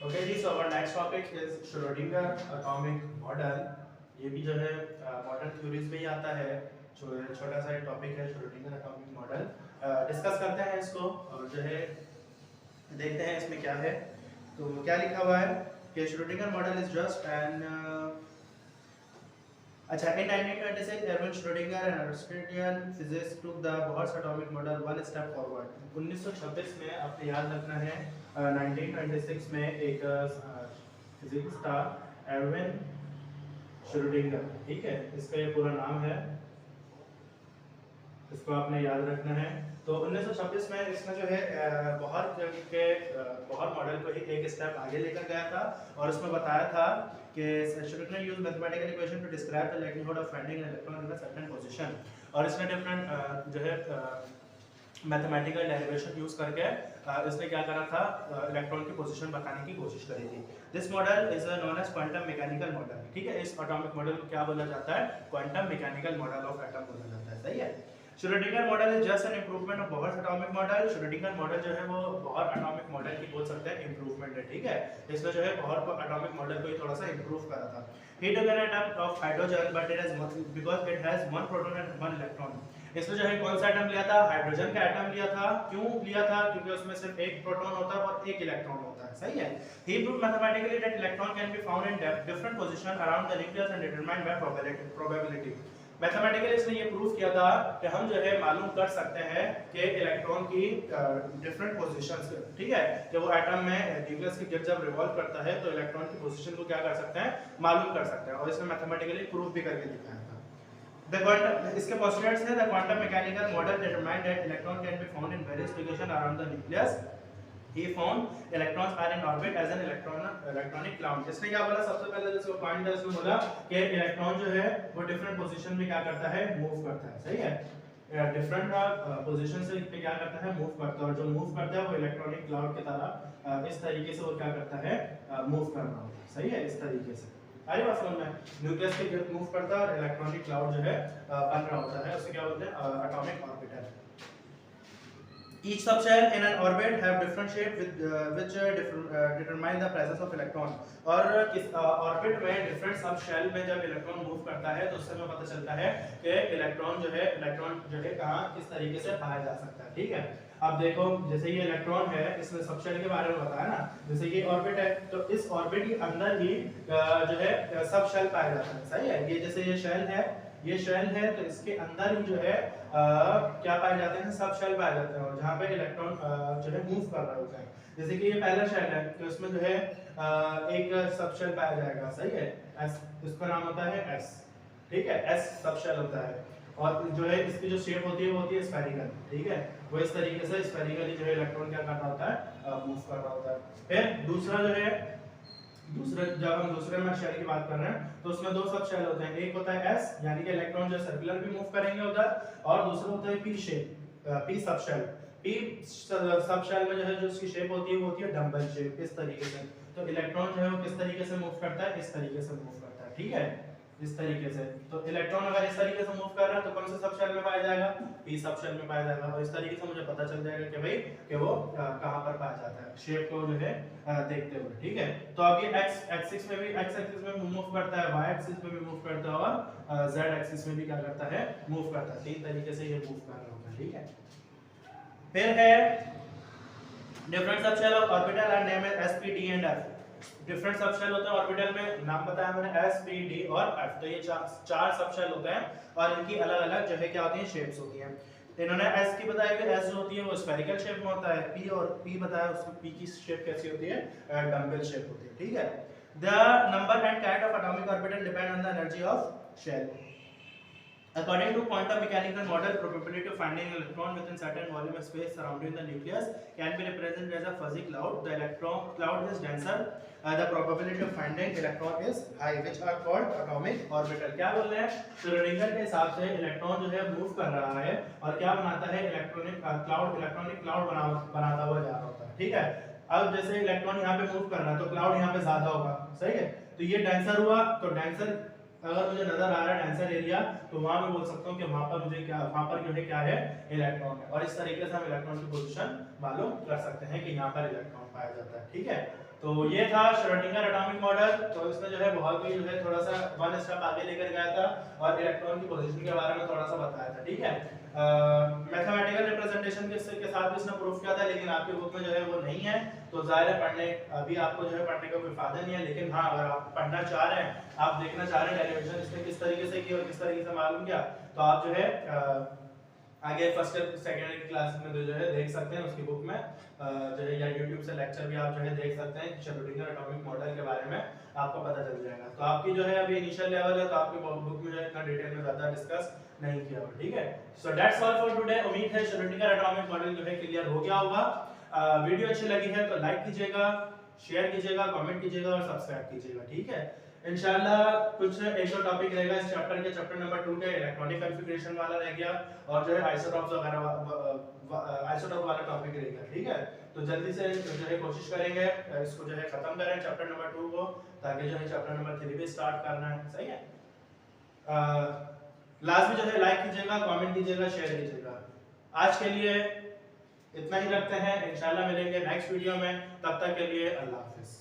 Okay जी, so our next topic is Schrodinger atomic model. ये भी जो है मॉडर्न थ्योरीज में ही आता है। छोटा सा टॉपिक है श्रोडिंगर एटॉमिक मॉडल। डिस्कस करते हैं इसको और जो है देखते हैं इसमें क्या है। तो क्या लिखा हुआ है कि Schrodinger model is just an अच्छा, in 1926 Erwin Schrödinger, an Austrian physicist, took the Bohr's atomic model one step forward. 1926 में आपने याद रखना है 1926 में एक फिजिक्स था एरविन श्रोडिंगर, ठीक है, इसका ये पूरा नाम है, इसको आपने याद रखना है। तो 1926 में इसने जो है बोहर मॉडल को ही एक स्टेप आगे लेकर गया था और उसमें बताया था कि Schrodinger used mathematical equation two describe the likelihood of finding an electron in a certain position. और इसने डिफरेंट जो है मैथमेटिकल डेरिवेशन यूज करके इसने क्या करा था, इलेक्ट्रॉन की पोजीशन बताने की कोशिश करी थी। This model is known as quantum mechanical model, ठीक है। इस एटॉमिक मॉडल को क्या बोला जाता है, quantum mechanical model of atom बोला जाता है, सही है। Schrodinger model is just an improvement of Bohr's atomic model. Schrodinger model जो है वो बोहर एटॉमिक मॉडल की बोल सकते हैं इंप्रूवमेंट है, ठीक है। इसने जो है बोहर एटॉमिक मॉडल को ही थोड़ा सा इंप्रूव करा था। He took an atom of hydrogen but it has because it has one proton and one electron. इसमें जो है कौन सा एटम लिया था, हाइड्रोजन का एटम लिया था। क्यों लिया था, क्योंकि उसमें सिर्फ एक प्रोटॉन होता है और एक इलेक्ट्रॉन होता है, सही है। He proved mathematically that electron can be found in different position around the nucleus and determined by probability. Mathematically इसने ये प्रूव किया था कि हम जो है मालूम कर सकते हैं कि इलेक्ट्रॉन की डिफरेंट पोजीशंस, ठीक है, कि वो एटम में न्यूक्लियस के गिर्द जब रिवॉल्व करता है तो इलेक्ट्रॉन की पोजीशन को क्या कर सकते हैं, मालूम कर सकते हैं। और इसने मैथमेटिकली प्रूव भी करके दिखाया था। The quantum, इसके postulates है, the quantum mechanical model determined that electron can be found in various locations around the nucleus. He found electrons are in orbit as an electronic cloud. इसने क्या बोला, सबसे पहले जिसको पॉइंट है उसने बोला कि इलेक्ट्रॉन जो है वो डिफरेंट पोजीशन में क्या करता है, मूव करता है, सही है। डिफरेंट पोजीशन से पे क्या करता है, मूव करता है। और जो मूव करता है वो इलेक्ट्रॉनिक क्लाउड की तरह इस तरीके से वो क्या करता है, मूव कर रहा होता है, सही है, इस तरीके से। आई बात समझ में, न्यूक्लियस के गिर्द मूव करता है और इलेक्ट्रॉनिक क्लाउड जो है बन रहा होता है, उसे क्या बोलते हैं, atomic orbiter. Each subshell in an orbit have different shape with which determine the presence of electron। और किस ऑर्बिट में डिफरेंट सबशेल में जब इलेक्ट्रॉन मूव करता है तो उससे हमें पता चलता है कि इलेक्ट्रॉन जो है कहाँ किस तरीके से पाया जा सकता है, ठीक है। अब देखो, जैसे ये इलेक्ट्रॉन है, इसने सबशेल के बारे में बताया ना, जैसे ये ऑर्बिट है तो इस ऑर्बिट के अंदर ही जो है सबशेल पाया जाता है, सही है। ये जैसे ये शेल है, ये शेल है तो इसके अंदर ही जो है क्या पाए जाते हैं, सब शेल पाए जाते हैं। और जहाँ पे इलेक्ट्रॉन जो है मूव कर रहा होता है, जैसे कि ये पहला शेल है तो इसमें जो है एक सब शेल पाया जाएगा, सही है, एस, इसका नाम होता है एस, ठीक है, एस सब शेल होता है। और जो है इसकी जो शेप होती है वो होती है स्फेरिकल, ठीक है। वो इस तरीके से स्फेरिकली जो है इलेक्ट्रॉन क्या कर रहा होता है, मूव कर रहा होता है। फिर दूसरा जो है, जब हम दूसरे में शेल की बात कर रहे हैं तो उसमें दो सब शेल होते हैं, एक होता है एस यानी कि इलेक्ट्रॉन जो सर्कुलर भी मूव करेंगे उधर, और दूसरा होता है P shape, P subshell. P subshell में जो है जो उसकी शेप होती है वो होती है डंबल शेप, इस तरीके से। तो इलेक्ट्रॉन जो है वो किस तरीके से मूव करता है, इस तरीके से मूव करता है, ठीक है, इस तरीके से। तो इलेक्ट्रॉन अगर इस तरीके से मूव कर रहा है तो कौन से सब शेल में पाया जाएगा, पी सब शेल में पाया जाएगा। और इस तरीके से मुझे पता चल जाएगा कि भाई कि वो कहां पर पाया जाता है, शेप को जो है देखते हुए, ठीक है। तो अब ये x एक्सिस में भी, x एक्सिस में मूव करता है, y एक्सिस में भी मूव करता है और z एक्सिस में भी क्या करता है, मूव करता है। तीन तरीके से ये मूव कर रहा होता है, ठीक है। फिर है different subshell of orbital are name S P D and F. Different subshell होते हैं ऑर्बिटल में, नाम बताया मैंने एस पी डी और एफ। तो ये चार सबशेल होते हैं और इनकी अलग अलग जो है क्या होती है, शेप्स होती हैं। इन्होंने एस की बताई कि एस जो होती है वो स्फेरिकल शेप में होता है, पी और पी बताया उसकी पी की शेप कैसी होती है, डंबल शेप होती है, ठीक है। The number and kind of atomic orbital depend on the energy of shell. According to quantum mechanical model, probability of finding an electron within certain volume of space surrounding the nucleus can be represented as a fuzzy cloud. The electron cloud is denser. The probability of finding electron is high, which are called atomic orbital. क्या बोल रहे हैं, Schrodinger के हिसाब से electron जो है move कर रहा है और क्या बनाता है, इलेक्ट्रॉनिक क्लाउड बनाता हुआ जा रहा होता है, ठीक है। अब जैसे इलेक्ट्रॉन यहाँ पे मूव कर रहा है तो क्लाउड यहाँ पे ज्यादा होगा, सही है। तो ये डेंसर हुआ, तो डेंसर अगर मुझे नजर आ रहा है डेंसर एरिया तो वहां मैं बोल सकता हूँ कि वहां पर मुझे क्या, वहां पर जो है क्या है, इलेक्ट्रॉन है। और इस तरीके से हम इलेक्ट्रॉन की पोजीशन मालूम कर सकते हैं कि यहाँ पर इलेक्ट्रॉन पाया जाता है। ठीक है, तो ये था श्रोडिंगर एटॉमिक मॉडल। तो इसमें जो है बहुत ही जो है थोड़ा सा वन स्टेप आगे लेकर गया था और इलेक्ट्रॉन की पोजीशन के बारे में थोड़ा सा बताया था। ठीक है, मैथमेटिकल रिप्रेजेंटेशन के साथ भी इसने प्रूफ किया था, लेकिन आपके बुक में जो है वो नहीं है। तो जाहिर है पढ़ने अभी आपको जो है पढ़ने का कोई फायदा नहीं है, लेकिन हाँ अगर आप पढ़ना चाह रहे हैं, आप देखना चाह रहे हैं डेरिवेशन इसने किस तरीके से की और किस तरीके से मालूम किया, तो आप जो है आगे फर्स्ट सेकेंडरी क्लास में जो है देख सकते हैं उसकी बुक में जो है, या यूट्यूब से लेक्चर भी आप जो है देख सकते हैं। श्रोडिंगर एटॉमिक मॉडल के बारे में आपको पता चल जाएगा। तो आपकी जो है अभी इनिशियल लेवल है, तो आपकी बुक में जो है इतना डिटेल में ज्यादा डिस्कस नहीं किया हुआ। ठीक है, so that's all for today. उम्मीद है श्रोडिंगर एटॉमिक मॉडल जो है क्लियर हो गया होगा। वीडियो अच्छी लगी है तो लाइक कीजिएगा, शेयर कीजिएगा, कमेंट कीजिएगा और सब्सक्राइब कीजिएगा। ठीक है, इंशाल्लाह कुछ एक दो टॉपिक रहेगा इस चैप्टर के, चैप्टर नंबर 2 के इलेक्ट्रॉनिक कॉन्फ़िगरेशन वाला रह गया और जो है आइसोटॉप्स वगैरह आइसोटॉप वाला टॉपिक रहेगा। ठीक है, तो जल्दी से जो है कोशिश करेंगे इसको जो है खत्म करें चैप्टर नंबर 2 को, ताकि जो है चैप्टर नंबर 3 भी स्टार्ट करना है। सही है, लास्ट में जो है लाइक कीजिएगा, कमेंट कीजिएगा, शेयर कीजिएगा। आज के लिए इतना ही रखते हैं, इंशाल्लाह मिलेंगे नेक्स्ट वीडियो में। तब तक के लिए अल्लाह हाफिज़।